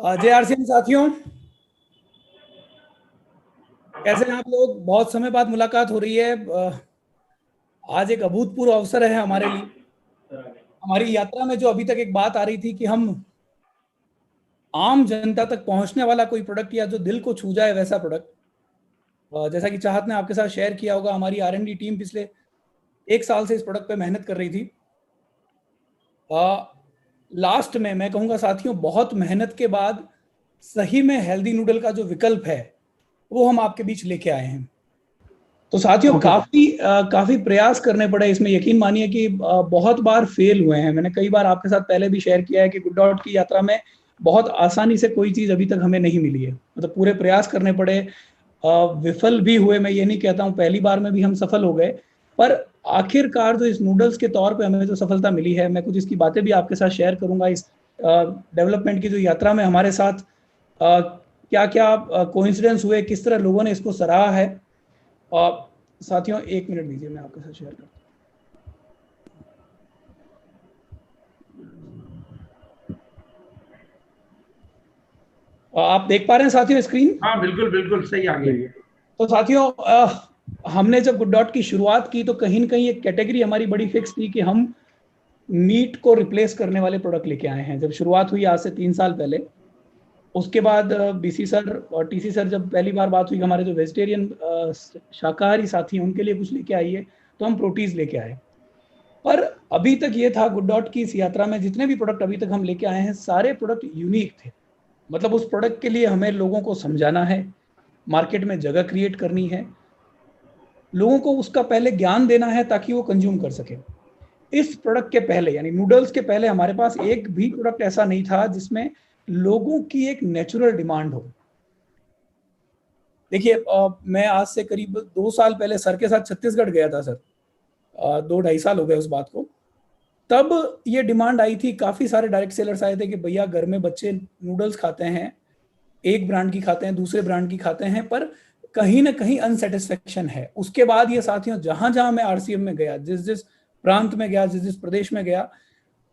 जय आरसीएम साथियों, कैसे हैं आप लोग? बहुत समय बाद मुलाकात हो रही है। आज एक अभूतपूर्व अवसर है हमारे लिए। हमारी यात्रा में जो अभी तक एक बात आ रही थी कि हम आम जनता तक पहुंचने वाला कोई प्रोडक्ट या जो दिल को छू जाए वैसा प्रोडक्ट, जैसा कि चाहत ने आपके साथ शेयर किया होगा, हमारी R&D टीम पिछले 1 साल से इस प्रोडक्ट पे मेहनत कर रही थी। लास्ट में मैं कहूँगा साथियों, बहुत मेहनत के बाद सही में हेल्दी नूडल का जो विकल्प है वो हम आपके बीच लेके आए हैं। तो साथियों काफी प्रयास करने पड़े इसमें। यकीन मानिए कि बहुत बार फेल हुए हैं। मैंने कई बार आपके साथ पहले भी शेयर किया है कि गुड डॉट की यात्रा में बहुत आसानी से कोई चीज अभी तक हमें नहीं मिली है। मतलब पूरे प्रयास करने पड़े, विफल भी हुए। मैं ये नहीं कहता हूँ पहली बार में भी हम सफल हो गए, पर आखिरकार जो इस नूडल्स के तौर पे हमें जो सफलता मिली है, मैं कुछ इसकी बातें भी आपके साथ शेयर करूंगा। इस डेवलपमेंट की जो यात्रा में हमारे साथ क्या क्या कोइंसिडेंस हुए, किस तरह लोगों ने इसको सराहा है। साथियों 1 मिनट दीजिए, मैं आपके साथ शेयर करता हूँ। आप देख पा रहे हैं साथियों स्क्रीन? हाँ बिल्कुल बिल्कुल सही आ गई है। तो साथियों हमने जब गुड डॉट की शुरुआत की तो कहीं ना कहीं एक कैटेगरी हमारी बड़ी फिक्स थी कि हम मीट को रिप्लेस करने वाले प्रोडक्ट लेके आए हैं। जब शुरुआत हुई आज से 3 साल पहले, उसके बाद बीसी सर और टीसी सर, जब पहली बार बात हुई हमारे जो वेजिटेरियन शाकाहारी साथी हैं उनके लिए कुछ लेके आइए, तो हम प्रोटीज लेके आए। पर अभी तक ये था गुड डॉट की इस यात्रा में जितने भी प्रोडक्ट अभी तक हम लेके आए हैं, सारे प्रोडक्ट यूनिक थे। मतलब उस प्रोडक्ट के लिए हमें लोगों को समझाना है, मार्केट में जगह क्रिएट करनी है, लोगों को उसका पहले ज्ञान देना है ताकि वो कंज्यूम कर सके। इस प्रोडक्ट के पहले, यानी नूडल्स के पहले, हमारे पास एक भी प्रोडक्ट ऐसा नहीं था जिसमें लोगों की एक नेचुरल डिमांड हो। देखिए, मैं आज से करीब 2 साल पहले सर के साथ छत्तीसगढ़ गया था सर। 2-2.5 साल हो गए उस बात को। तब ये डिमांड आई थी, काफी सारे डायरेक्ट सेलर्स आए थे कि भैया घर में बच्चे नूडल्स खाते हैं, एक ब्रांड की खाते हैं, दूसरे ब्रांड की खाते हैं, पर कहीं ना कहीं अनसेटिस्फेक्शन है। उसके बाद ये साथियों, जहां जहां मैं आरसीएम में गया, जिस जिस प्रांत में गया, जिस जिस प्रदेश में गया,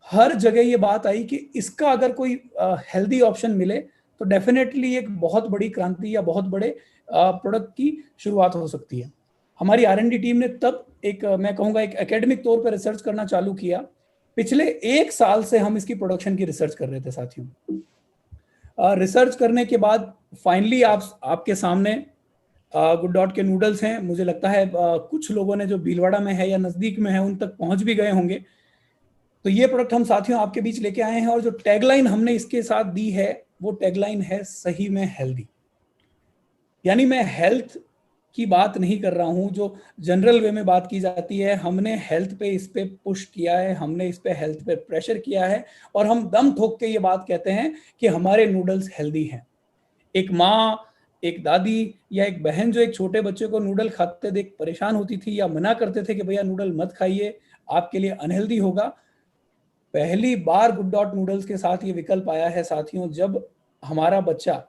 हर जगह ये बात आई कि इसका अगर कोई हेल्दी ऑप्शन मिले तो डेफिनेटली एक बहुत बड़ी क्रांति या बहुत बड़े प्रोडक्ट की शुरुआत हो सकती है। हमारी R&D टीम ने तब एक मैं कहूँगा एक एकेडमिक तौर पर रिसर्च करना चालू किया। पिछले 1 साल से हम इसकी प्रोडक्शन की रिसर्च कर रहे थे साथियों। रिसर्च करने के बाद फाइनली आपके सामने गुड डॉट के नूडल्स हैं। मुझे लगता है कुछ लोगों ने जो भीलवाड़ा में है या नज़दीक में है उन तक पहुंच भी गए होंगे। तो ये प्रोडक्ट हम साथियों आपके बीच लेके आए हैं, और जो टैगलाइन हमने इसके साथ दी है वो टैगलाइन है सही में हेल्दी। यानी मैं हेल्थ की बात नहीं कर रहा हूं जो जनरल वे में बात की जाती है। हमने हेल्थ पे इस पे पुश किया है, हमने इस पे हेल्थ पे प्रेशर किया है, और हम दम ठोक के ये बात कहते हैं कि हमारे नूडल्स हेल्दी हैं। एक माँ, एक दादी या एक बहन जो एक छोटे बच्चे को नूडल खाते देख परेशान होती थी या मना करते थे कि भैया नूडल मत खाइए, आपके लिए अनहेल्दी होगा, पहली बार गुड डॉट नूडल्स के साथ ये विकल्प आया है साथियों। जब हमारा बच्चा,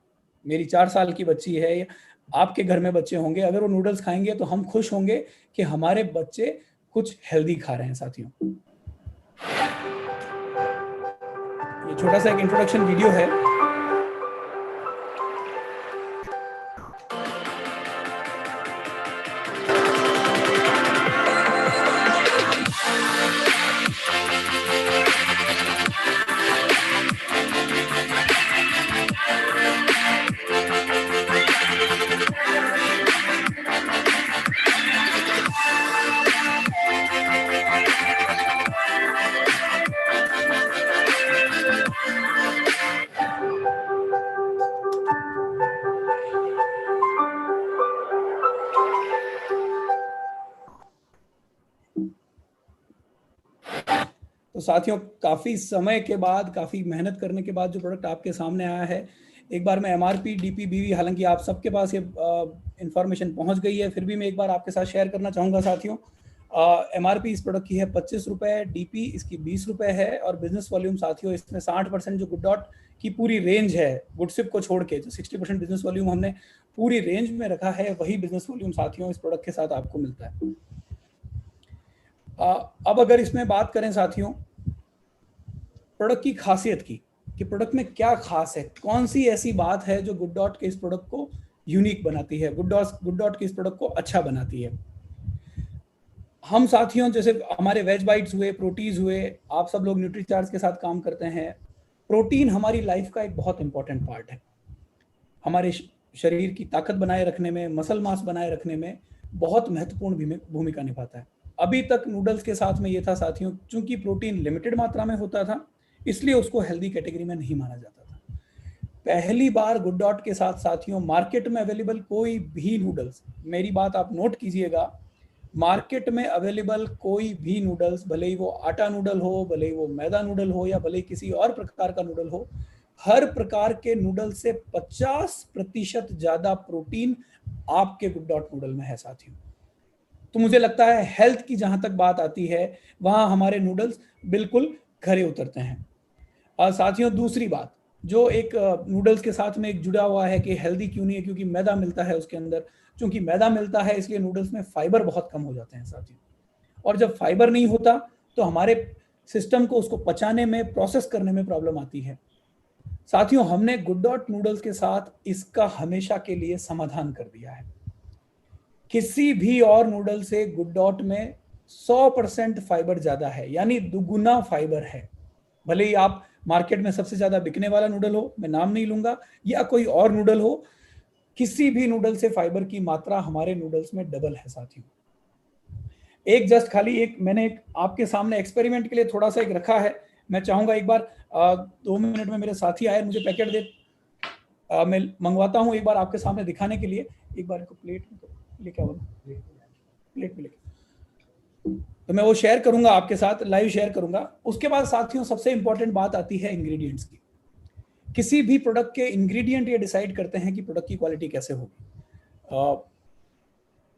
मेरी 4 साल की बच्ची है, आपके घर में बच्चे होंगे, अगर वो नूडल्स खाएंगे तो हम खुश होंगे कि हमारे बच्चे कुछ हेल्दी खा रहे हैं साथियों। ये छोटा सा एक इंट्रोडक्शन वीडियो है। तो साथियों, काफ़ी समय के बाद, काफ़ी मेहनत करने के बाद जो प्रोडक्ट आपके सामने आया है, एक बार मैं MRP DPBV, हालांकि आप सबके पास ये इंफॉर्मेशन पहुंच गई है, फिर भी मैं एक बार आपके साथ शेयर करना चाहूँगा साथियों। MRP इस प्रोडक्ट की है 25 रुपये, DP इसकी 20 रुपये है, और बिजनेस वॉल्यूम साथियों इसमें 60% जो गुड डॉट की पूरी रेंज है, गुडसिप को छोड़ के जो 60% बिजनेस वॉल्यूम हमने पूरी रेंज में रखा है, वही बिजनेस वॉल्यूम साथियों इस प्रोडक्ट के साथ आपको मिलता है। अब अगर इसमें बात करें साथियों प्रोडक्ट की खासियत की, कि प्रोडक्ट में क्या खास है, कौन सी ऐसी बात है जो गुड डॉट के इस प्रोडक्ट को यूनिक बनाती है, गुड डॉट के इस प्रोडक्ट को अच्छा बनाती है। हम साथियों जैसे हमारे वेज बाइट्स हुए, प्रोटीज हुए, आप सब लोग न्यूट्रीचार्ज के साथ काम करते हैं। प्रोटीन हमारी लाइफ का एक बहुत इंपॉर्टेंट पार्ट है, हमारे शरीर की ताकत बनाए रखने में, मसल मास बनाए रखने में बहुत महत्वपूर्ण भूमिका निभाता है। अभी तक नूडल्स के साथ में ये था साथियों, चूंकि प्रोटीन लिमिटेड मात्रा में होता था इसलिए उसको हेल्दी कैटेगरी में नहीं माना जाता था। पहली बार गुड डॉट के साथ साथियों मार्केट में अवेलेबल कोई भी नूडल्स, मेरी बात आप नोट कीजिएगा, मार्केट में अवेलेबल कोई भी नूडल्स, भले ही वो आटा नूडल हो, भले ही वो मैदा नूडल हो, या भले ही किसी और प्रकार का नूडल हो, हर प्रकार के नूडल से 50% ज्यादा प्रोटीन आपके गुड डॉट नूडल में है साथियों। तो मुझे लगता है हेल्थ की जहां तक बात आती है वहां हमारे नूडल्स बिल्कुल खरे उतरते हैं। और साथियों दूसरी बात जो एक नूडल्स के साथ में एक जुड़ा हुआ है कि हेल्दी क्यों नहीं है, क्योंकि मैदा मिलता है उसके अंदर। चूंकि मैदा मिलता है इसलिए नूडल्स में फाइबर बहुत कम हो जाते हैं साथियों, और जब फाइबर नहीं होता तो हमारे सिस्टम को उसको पचाने में, प्रोसेस करने में प्रॉब्लम आती है। साथियों हमने गुड डॉट नूडल्स के साथ इसका हमेशा के लिए समाधान कर दिया है। किसी भी और नूडल से गुड डॉट में 100% फाइबर ज्यादा है, यानी दुगुना फाइबर है। भले ही आप मार्केट में सबसे ज्यादा बिकने वाला नूडल हो, मैं नाम नहीं लूंगा, या कोई और नूडल हो, किसी भी नूडल से फाइबर की मात्रा हमारे नूडल्स में डबल है साथियों। एक जस्ट खाली एक मैंने एक आपके सामने एक्सपेरिमेंट के लिए थोड़ा सा एक रखा है, मैं चाहूंगा एक बार 2 मिनट में मेरे साथी आए, मुझे पैकेट दे, मैं मंगवाता हूं एक बार आपके सामने दिखाने के लिए। एक बार इनको प्लेट में लेके आओ, प्लेट में लेके, तो मैं वो शेयर करूंगा आपके साथ, लाइव शेयर करूंगा। उसके बाद साथियों सबसे इंपॉर्टेंट बात आती है इंग्रेडिएंट्स की। किसी भी प्रोडक्ट के इंग्रेडिएंट ये डिसाइड करते हैं कि प्रोडक्ट की क्वालिटी कैसे होगी।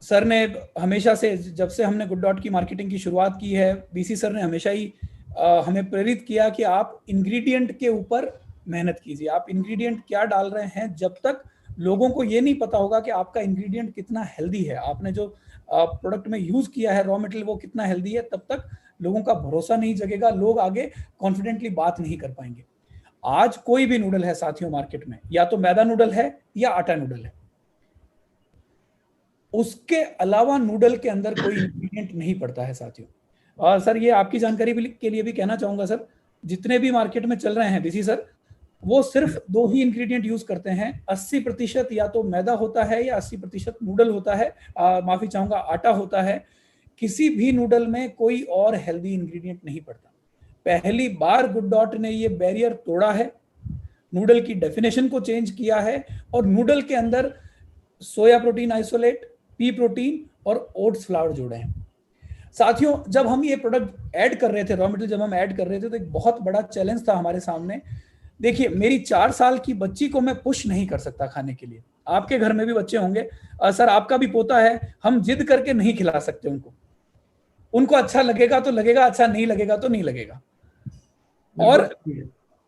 सर ने हमेशा से, जब से हमने गुड डॉट की मार्केटिंग की शुरुआत की है, बीसी सर ने हमेशा ही हमें प्रेरित किया कि आप इंग्रेडिएंट के ऊपर मेहनत कीजिए। आप इंग्रेडिएंट क्या डाल रहे हैं, जब तक लोगों को ये नहीं पता होगा कि आपका इंग्रेडिएंट कितना हेल्दी है, आपने जो प्रोडक्ट में यूज किया है रॉ मटेरियल वो कितना हेल्दी है, तब तक लोगों का भरोसा नहीं जगेगा, लोग आगे कॉन्फिडेंटली बात नहीं कर पाएंगे। आज कोई भी नूडल है साथियों मार्केट में, या तो मैदा नूडल है या आटा नूडल है, उसके अलावा नूडल के अंदर कोई इंग्रेडिएंट नहीं पड़ता है साथियों। और सर ये आपकी जानकारी के लिए भी कहना चाहूंगा सर, जितने भी मार्केट में चल रहे हैं बीसी सर, वो सिर्फ 2 ही इंग्रेडिएंट यूज करते हैं। 80% या तो मैदा होता है या 80% नूडल होता है, माफी चाहूंगा आटा होता है। किसी भी नूडल में कोई और हेल्दी इंग्रेडिएंट नहीं पड़ता। पहली बार गुड डॉट ने ये बैरियर तोड़ा है, नूडल की डेफिनेशन को चेंज किया है, और नूडल के अंदर soya protein isolate, P protein और ओट्स फ्लावर जोड़े हैं। साथियों जब हम ये प्रोडक्ट ऐड कर रहे थे, रॉ मटेरियल जब हम ऐड कर रहे थे, तो एक बहुत बड़ा चैलेंज था हमारे सामने। देखिए मेरी 4 साल की बच्ची को मैं पुश नहीं कर सकता खाने के लिए, आपके घर में भी बच्चे होंगे, सर आपका भी पोता है, हम जिद करके नहीं खिला सकते उनको। उनको अच्छा लगेगा तो लगेगा, अच्छा नहीं लगेगा तो नहीं लगेगा।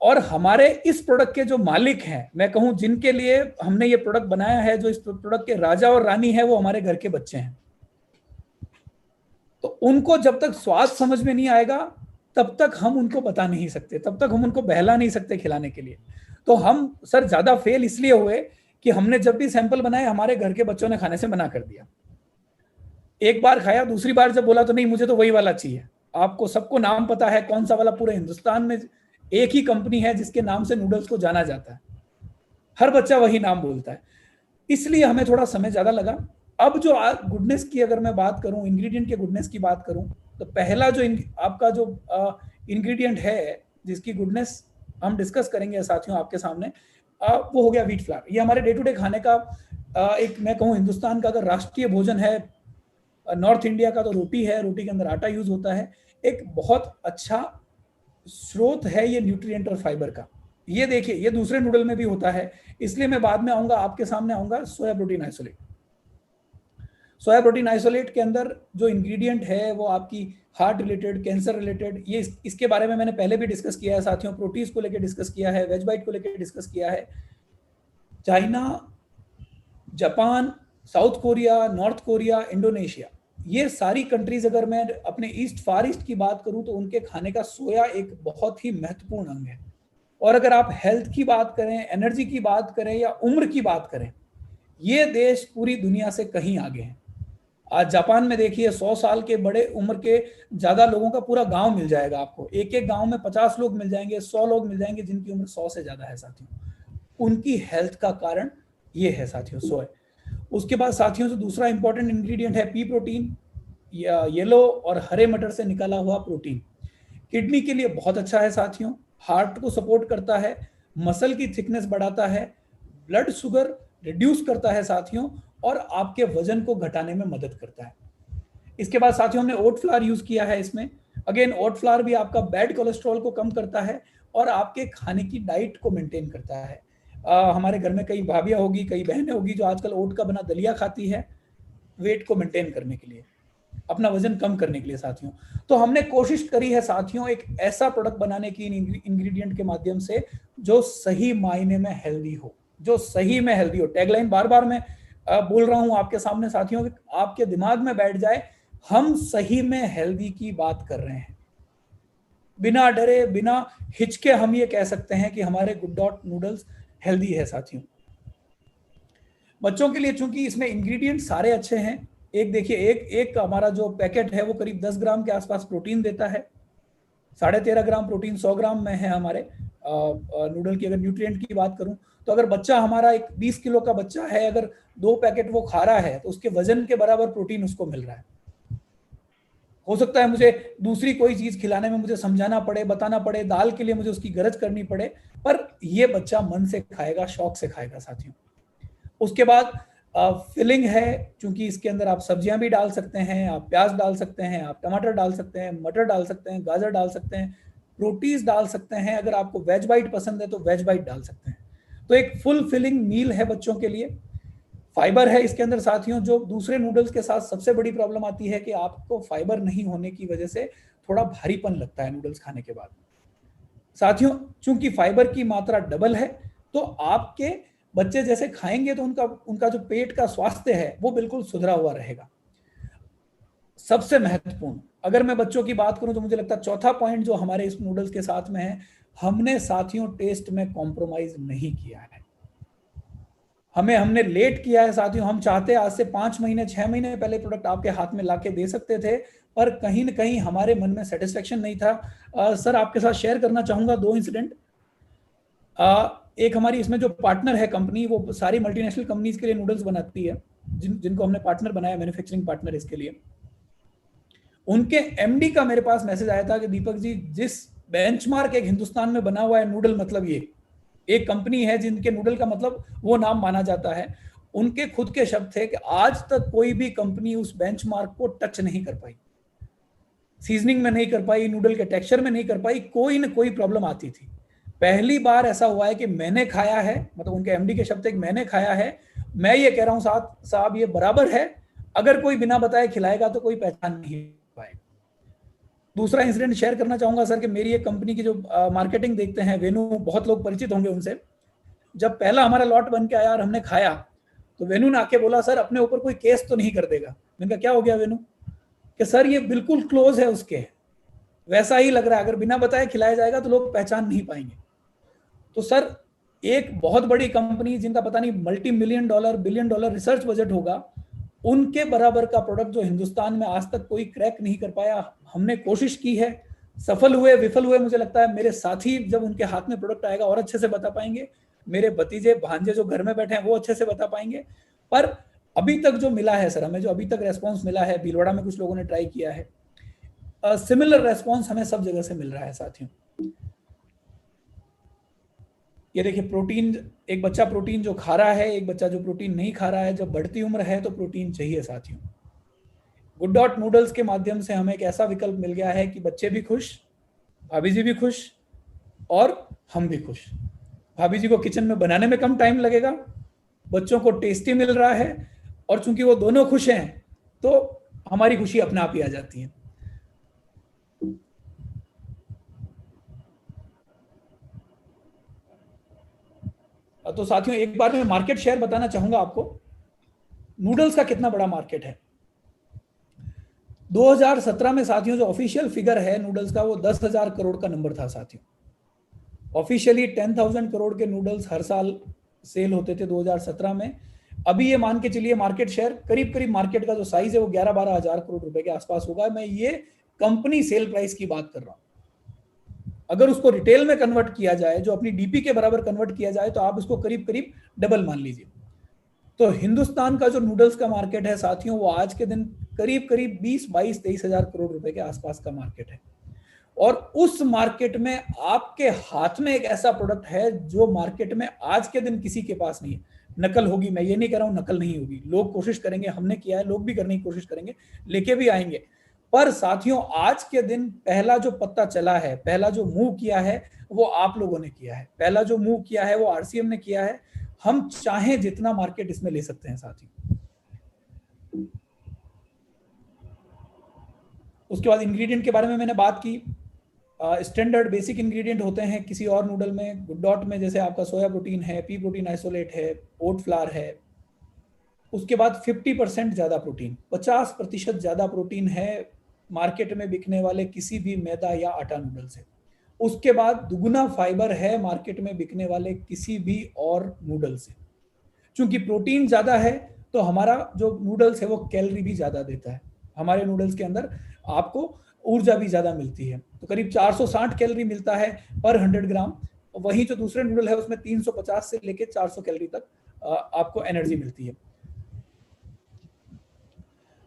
और हमारे इस प्रोडक्ट के जो मालिक हैं, मैं कहूं जिनके लिए हमने ये प्रोडक्ट बनाया है, जो इस प्रोडक्ट के राजा और रानी है, वो हमारे घर के बच्चे हैं। तो उनको जब तक स्वाद समझ में नहीं आएगा तब तक हम उनको बता नहीं सकते, तब तक हम उनको बहला नहीं सकते खिलाने के लिए। तो हम सर ज्यादा फेल इसलिए हुए कि हमने जब भी सैंपल बनाए हमारे घर के बच्चों ने खाने से मना कर दिया। एक बार खाया, दूसरी बार जब बोला तो नहीं मुझे तो वही वाला चाहिए। आपको सबको नाम पता है कौन सा वाला, पूरे हिंदुस्तान में एक ही कंपनी है जिसके नाम से नूडल्स को जाना जाता है, हर बच्चा वही नाम बोलता है, इसलिए हमें थोड़ा समय ज्यादा लगा। अब जो गुडनेस की अगर मैं बात करूं, इंग्रेडिएंट के गुडनेस की बात करूं, तो पहला जो आपका जो इंग्रेडिएंट है जिसकी गुडनेस हम डिस्कस करेंगे साथियों आपके सामने, वो हो गया व्हीट फ्लावर। ये हमारे डे टू डे खाने का एक, मैं कहूँ हिंदुस्तान का अगर राष्ट्रीय भोजन है, नॉर्थ इंडिया का तो रोटी है, रोटी के अंदर आटा यूज होता है, एक बहुत अच्छा स्रोत है ये न्यूट्रिएंट और फाइबर का। ये देखिए ये दूसरे नूडल में भी होता है, इसलिए मैं बाद में आऊंगा, आपके सामने आऊंगा soya protein isolate. Soya protein isolate के अंदर जो इंग्रेडिएंट है वो आपकी हार्ट रिलेटेड, कैंसर रिलेटेड, ये इसके बारे में मैंने पहले भी डिस्कस किया है साथियों, प्रोटीज को लेकर डिस्कस किया है, वेज बाइट को लेकर डिस्कस किया है। China, Japan, south Korea, north Korea, Indonesia, ये सारी कंट्रीज अगर मैं अपने ईस्ट फार ईस्ट की बात करूं तो उनके खाने का सोया एक बहुत ही महत्वपूर्ण अंग है। और अगर आप हेल्थ की बात करें, एनर्जी की बात करें या उम्र की बात करें, ये देश पूरी दुनिया से कहीं आगे हैं। आज जापान में देखिए 100 साल के बड़े उम्र के ज्यादा लोगों का पूरा गांव मिल जाएगा आपको। एक एक गांव में 50 लोग मिल जाएंगे, 100 लोग मिल जाएंगे जिनकी उम्र 100 से ज्यादा है साथियों। उनकी हेल्थ का कारण ये है साथियों, सोए। उसके बाद साथियों, जो दूसरा इंपॉर्टेंट इंग्रेडिएंट है पी प्रोटीन, या येलो और हरे मटर से निकाला हुआ प्रोटीन। किडनी के लिए बहुत अच्छा है साथियों, हार्ट को सपोर्ट करता है, मसल की थिकनेस बढ़ाता है, ब्लड शुगर रिड्यूस करता है साथियों, और आपके वजन को घटाने में मदद करता है। इसके बाद साथियों हमने ओट फ्लावर यूज किया है इसमें। अगेन ओट फ्लावर भी आपका बैड कोलेस्ट्रॉल को कम करता है और आपके खाने की डाइट को मेंटेन करता है। हमारे घर में कई भाभियां होगी, कई बहनें होगी जो आजकल ओट का बना दलिया खाती है वेट को मेंटेन करने के लिए, अपना वजन कम करने के लिए साथियों। तो हमने कोशिश करी है साथियों एक ऐसा प्रोडक्ट बनाने की इंग्रेडिएंट के माध्यम से जो सही मायने में हेल्दी हो, जो सही में हेल्दी हो। टैगलाइन बार बार मैं बोल रहा हूं आपके सामने साथियों, आपके दिमाग में बैठ जाए, हम सही में हेल्दी की बात कर रहे हैं। बिना डरे, बिना हिचके हम ये कह सकते हैं कि हमारे गुड डॉट नूडल्स हेल्दी है साथियों। बच्चों के लिए चूंकि इसमें इंग्रेडिएंट सारे अच्छे हैं, एक देखिए, एक हमारा जो पैकेट है वो करीब 10 ग्राम के आसपास प्रोटीन देता है। 13.5 ग्राम प्रोटीन 100 ग्राम में है हमारे नूडल की। अगर न्यूट्रिएंट की बात करूं तो अगर बच्चा हमारा एक 20 किलो का बच्चा है, अगर 2 पैकेट वो खा रहा है तो उसके वजन के बराबर प्रोटीन उसको मिल रहा है। हो सकता है मुझे दूसरी कोई चीज खिलाने में मुझे समझाना पड़े, बताना पड़े, दाल के लिए मुझे उसकी गरज करनी पड़े, पर ये बच्चा मन से खाएगा, शौक से खाएगा साथियों। उसके बाद फिलिंग है, क्योंकि इसके अंदर आप सब्जियां भी डाल सकते हैं, आप प्याज डाल सकते हैं, आप टमाटर डाल सकते हैं, मटर डाल सकते हैं, गाजर डाल सकते हैं, रोटीज डाल सकते हैं, अगर आपको वेज बाइट पसंद है तो वेज बाइट डाल सकते हैं। तो एक फुल फिलिंग मील है बच्चों के लिए। फाइबर है इसके अंदर साथियों। जो दूसरे नूडल्स के साथ सबसे बड़ी प्रॉब्लम आती है कि आपको फाइबर नहीं होने की वजह से थोड़ा भारीपन लगता है नूडल्स खाने के बाद। साथियों चूंकि फाइबर की मात्रा डबल है तो आपके बच्चे जैसे खाएंगे तो उनका जो पेट का स्वास्थ्य है वो बिल्कुल सुधरा हुआ रहेगा। सबसे महत्वपूर्ण, अगर मैं बच्चों की बात करूं तो मुझे लगता है चौथा पॉइंट जो हमारे इस नूडल्स के साथ में है, हमने साथियों टेस्ट में कॉम्प्रोमाइज नहीं किया है। हमने लेट किया है साथियों। हम चाहते आज से 5 महीने 6 महीने पहले प्रोडक्ट आपके हाथ में लाके दे सकते थे, पर कहीं ना कहीं हमारे मन में सेटिस्फेक्शन नहीं था। सर आपके साथ शेयर करना चाहूंगा 2 इंसिडेंट। एक हमारी इसमें जो पार्टनर है कंपनी, वो सारी मल्टीनेशनल कंपनीज के लिए नूडल्स बनाती है, जिनको हमने पार्टनर बनाया, मैन्युफैक्चरिंग पार्टनर इसके लिए। उनके एमडी का मेरे पास मैसेज आया था कि दीपक जी, जिस बेंचमार्क एक हिंदुस्तान में बना हुआ है नूडल, मतलब ये एक कंपनी है जिनके नूडल का मतलब वो नाम माना जाता है, उनके खुद के शब्द थे कि आज तक कोई भी कंपनी उस बेंचमार्क को टच नहीं कर पाई, सीजनिंग में नहीं कर पाई, नूडल के टेक्सचर में नहीं कर पाई, कोई ना कोई प्रॉब्लम आती थी। पहली बार ऐसा हुआ है कि मैंने खाया है, मतलब उनके एमडी के शब्द थे कि मैंने खाया है, मैं ये कह रहा हूं साहब ये बराबर है, अगर कोई बिना बताए खिलाएगा तो कोई पहचान नहीं पाएगा। दूसरा इंसिडेंट शेयर करना चाहूंगा सर कि मेरी एक कंपनी की जो मार्केटिंग देखते हैं, वेनु, बहुत लोग परिचित होंगे उनसे। जब पहला हमारा लॉट बन के आया और हमने खाया तो वेनु ने आके बोला, सर अपने ऊपर कोई केस तो नहीं कर देगा। मैंने कहा क्या हो गया वेनु? कि सर ये बिल्कुल क्लोज है उसके, वैसा ही लग रहा है, अगर बिना बताए खिलाया जाएगा तो लोग पहचान नहीं पाएंगे। तो सर एक बहुत बड़ी कंपनी जिनका पता नहीं multi million dollar billion dollar research budget होगा, उनके बराबर का प्रोडक्ट जो हिंदुस्तान में आज तक कोई क्रैक नहीं कर पाया, हमने कोशिश की है, सफल हुए विफल हुए, मुझे लगता है मेरे साथी जब उनके हाथ में प्रोडक्ट आएगा और अच्छे से बता पाएंगे, मेरे भतीजे भांजे जो घर में बैठे हैं वो अच्छे से बता पाएंगे। पर अभी तक जो मिला है सर, हमें जो अभी तक रेस्पॉन्स मिला है, भीलवाड़ा में कुछ लोगों ने ट्राई किया है, सिमिलर रेस्पॉन्स हमें सब जगह से मिल रहा है साथियों। ये देखिए प्रोटीन, एक बच्चा प्रोटीन जो खा रहा है, एक बच्चा जो प्रोटीन नहीं खा रहा है, जब बढ़ती उम्र है तो प्रोटीन चाहिए साथियों। गुड डॉट नूडल्स के माध्यम से हमें एक ऐसा विकल्प मिल गया है कि बच्चे भी खुश, भाभी जी भी खुश और हम भी खुश। भाभी जी को किचन में बनाने में कम टाइम लगेगा, बच्चों को टेस्टी मिल रहा है, और चूंकि वो दोनों खुश हैं तो हमारी खुशी अपने आप ही आ जाती है। तो साथियों एक बार मैं मार्केट शेयर बताना चाहूंगा आपको, नूडल्स का कितना बड़ा मार्केट है। 2017 में साथियों जो ऑफिशियल फिगर है नूडल्स का, वो 10,000 करोड़ का नंबर था साथियों। ऑफिशियली 10,000 करोड़ के नूडल्स हर साल सेल होते थे 2017 में। अभी ये मान के चलिए मार्केट शेयर करीब करीब मार्केट का जो साइज है वो 11-12 हजार करोड़ रुपए के आसपास होगा। मैं ये कंपनी सेल प्राइस की बात कर रहा हूं। अगर उसको रिटेल में कन्वर्ट किया जाए, जो अपनी डीपी के बराबर कन्वर्ट किया जाए, तो आप उसको करीब करीब डबल मान लीजिए। तो हिंदुस्तान का जो नूडल्स का मार्केट है साथियों, वो आज के दिन करीब करीब 20-22-23 हजार करोड़ रुपए के आसपास का मार्केट है। और उस मार्केट में आपके हाथ में एक ऐसा प्रोडक्ट है जो मार्केट में आज के दिन किसी के पास नहीं है। नकल होगी, मैं ये नहीं कह रहा हूं नकल नहीं होगी, लोग कोशिश करेंगे, हमने किया है, लोग भी करने की कोशिश करेंगे, लेके भी आएंगे। पर साथियों, आज के दिन पहला जो पत्ता चला है, पहला जो मूव किया है, वो आप लोगों ने किया है। पहला जो मूव किया है वो आरसीएम ने किया है। हम चाहें जितना मार्केट इसमें ले सकते हैं साथियों। उसके बाद इंग्रेडिएंट के बारे में मैंने बात की। स्टैंडर्ड बेसिक इंग्रेडिएंट होते हैं किसी और नूडल में, गुड डॉट में जैसे आपका सोया प्रोटीन है, पी प्रोटीन आइसोलेट है, ओट फ्लावर है। उसके बाद 50% ज़्यादा प्रोटीन, 50% ज़्यादा प्रोटीन है मार्केट में बिकने वाले किसी भी मैदा या आटा नूडल से। उसके बाद दुगुना फाइबर है मार्केट में बिकने वाले किसी भी और नूडल से। चूंकि प्रोटीन ज़्यादा है तो हमारा जो नूडल्स है वो कैलोरी भी ज़्यादा देता है। हमारे नूडल्स के अंदर आपको ऊर्जा भी ज़्यादा मिलती है, तो करीब 460 कैलोरी मिलता है पर 100 ग्राम। वहीं जो दूसरे नूडल है उसमें 350 से लेकर 400 कैलोरी तक आपको एनर्जी मिलती है।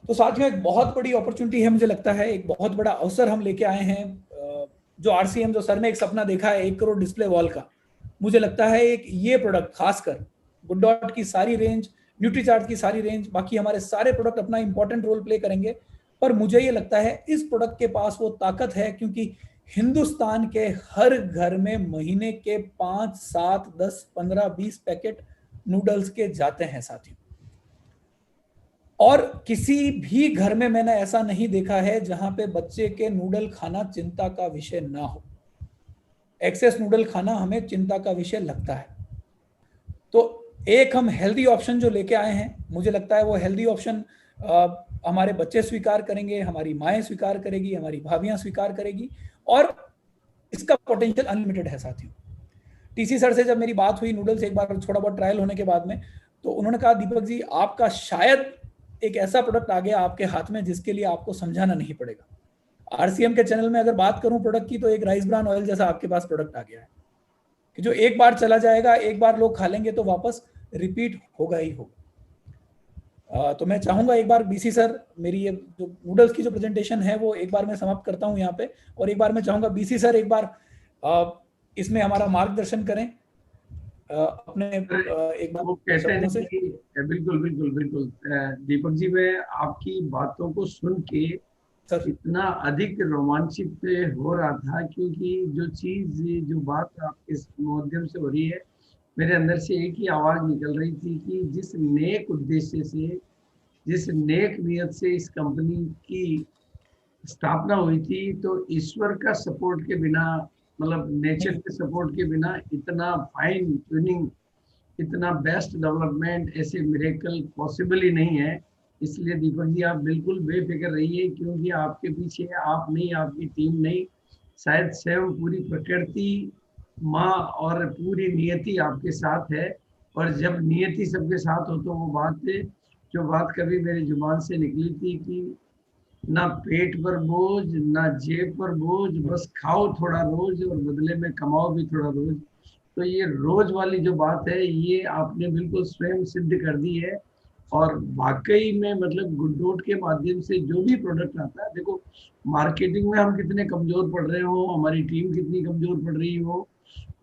तो साथियों, एक बहुत बड़ी अपॉर्चुनिटी है, मुझे लगता है एक बहुत बड़ा अवसर हम लेके आए हैं। जो आरसीएम, जो सर ने एक सपना देखा है 1 करोड़ डिस्प्ले वॉल का, मुझे लगता है एक ये प्रोडक्ट खासकर गुड डॉट की सारी रेंज, न्यूट्रीचार्ट की सारी रेंज, बाकी हमारे सारे प्रोडक्ट अपना इंपॉर्टेंट रोल प्ले करेंगे। पर मुझे ये लगता है इस प्रोडक्ट के पास वो ताकत है, क्योंकि हिंदुस्तान के हर घर में महीने के 5, 7, 10, 15, 20 पैकेट नूडल्स के जाते हैं साथियों। और किसी भी घर में मैंने ऐसा नहीं देखा है जहां पे बच्चे के नूडल खाना चिंता का विषय ना हो। एक्सेस नूडल खाना हमें चिंता का विषय लगता है। तो एक हम हेल्दी ऑप्शन जो लेके आए हैं, मुझे लगता है वो हेल्दी ऑप्शन हमारे बच्चे स्वीकार करेंगे, हमारी माएँ स्वीकार करेगी, हमारी भाभियां स्वीकार करेगी, और इसका पोटेंशियल अनलिमिटेड है साथियों। टीसी सर से जब मेरी बात हुई नूडल्स एक बार थोड़ा बहुत ट्रायल होने के बाद में, तो उन्होंने कहा दीपक जी, आपका शायद एक ऐसा प्रोडक्ट आ गया आपके हाथ में जिसके लिए आपको समझाना नहीं पड़ेगा। आरसीएम के चैनल में अगर बात करूं प्रोडक्ट की, तो एक राइस ब्रान ऑयल जैसा आपके पास प्रोडक्ट आ गया है कि जो एक बार चला जाएगा, एक बार लोग खा लेंगे तो वापस रिपीट होगा ही होगा। तो मैं चाहूंगा एक बार बीसी सर, मेरी ये जो नूडल्स की जो प्रेजेंटेशन है वो एक बार मैं समाप्त करता हूं यहाँ पे, और एक बार मैं चाहूंगा बीसी सर एक बार इसमें हमारा मार्गदर्शन करें अपने एक बार वो कहते हैं से। कि बिल्कुल बिल्कुल बिल्कुल दीपक जी, मैं आपकी बातों को सुन के सर इतना अधिक रोमांचित हो रहा था, क्योंकि जो चीज, जो बात आपके इस माध्यम से हो रही है, मेरे अंदर से एक ही आवाज निकल रही थी कि जिस नेक उद्देश्य से, जिस नेक नियत से इस कंपनी की स्थापना हुई थी, तो ईश्वर का सपोर्ट के बिना, मतलब नेचर के सपोर्ट के बिना इतना फाइन ट्यूनिंग, इतना बेस्ट डेवलपमेंट, ऐसे मिरेकल पॉसिबल ही नहीं है। इसलिए दीपक जी, आप बिल्कुल बेफिक्र रहिए, क्योंकि आपके पीछे आप नहीं, आपकी टीम नहीं, शायद स्वयं पूरी प्रकृति माँ और पूरी नियति आपके साथ है। और जब नियति सबके साथ हो तो वो बात, जो बात कभी मेरी जुबान से निकली थी कि ना पेट पर बोझ, ना जेब पर बोझ, बस खाओ थोड़ा रोज और बदले में कमाओ भी थोड़ा रोज। तो ये रोज वाली जो बात है, ये आपने बिल्कुल स्वयं सिद्ध कर दी है। और वाकई में मतलब गुडडॉट के माध्यम से जो भी प्रोडक्ट आता है, देखो मार्केटिंग में हम कितने कमजोर पड़ रहे हो, हमारी टीम कितनी कमजोर पड़ रही हो,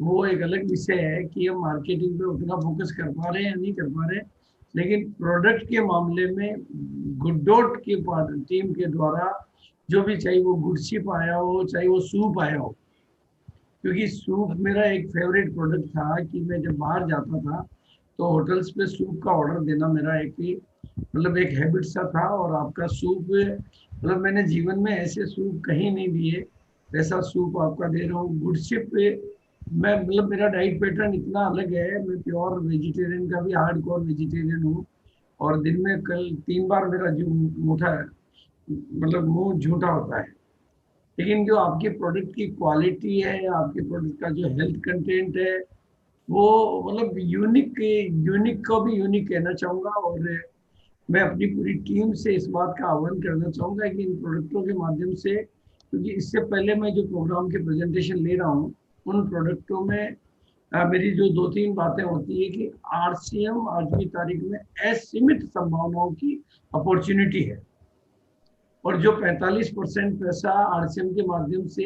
वो एक अलग विषय है कि हम मार्केटिंग पे उतना फोकस कर पा रहे हैं या नहीं कर पा रहे हैं। लेकिन प्रोडक्ट के मामले में गुडडॉट की टीम के द्वारा जो भी, चाहे वो गुडशिप आया हो, चाहे वो सूप आया हो, क्योंकि सूप मेरा एक फेवरेट प्रोडक्ट था कि मैं जब बाहर जाता था तो होटल्स पे सूप का ऑर्डर देना मेरा एक ही, मतलब एक हैबिट सा था। और आपका सूप, मतलब मैंने जीवन में ऐसे सूप कहीं नहीं दिए, वैसा सूप आपका दे रहा हूँ गुडशिप पे। मैं मतलब मेरा डाइट पैटर्न इतना अलग है, मैं प्योर वेजिटेरियन का भी हार्ड कोर वेजिटेरियन हूँ। और दिन में कल 3 बार मेरा जो मुंह झूठा होता है। लेकिन जो आपके प्रोडक्ट की क्वालिटी है, आपके प्रोडक्ट का जो हेल्थ कंटेंट है, वो मतलब यूनिक, यूनिक को भी यूनिक कहना चाहूँगा। और मैं अपनी पूरी टीम से इस बात का आह्वान करना चाहूँगा कि इन प्रोडक्टों के माध्यम से, क्योंकि इससे पहले मैं जो प्रोग्राम के प्रेजेंटेशन ले रहा हूँ, उन प्रोडक्टों में मेरी जो 2-3 बातें होती है कि आरसीएम आज की तारीख में असीमित संभावनाओं की अपॉर्चुनिटी है। और जो 45% पैसा आरसीएम के माध्यम से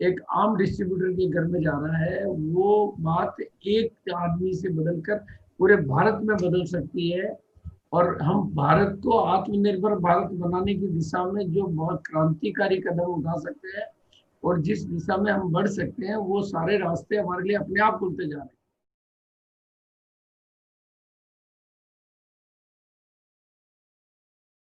एक आम डिस्ट्रीब्यूटर के घर में जा रहा है, वो बात एक आदमी से बदलकर पूरे भारत में बदल सकती है। और हम भारत को आत्मनिर्भर भारत बनाने की दिशा में जो बहुत क्रांतिकारी कदम उठा सकते हैं और जिस दिशा में हम बढ़ सकते हैं, वो सारे रास्ते हमारे लिए अपने आप खुलते जा रहे हैं।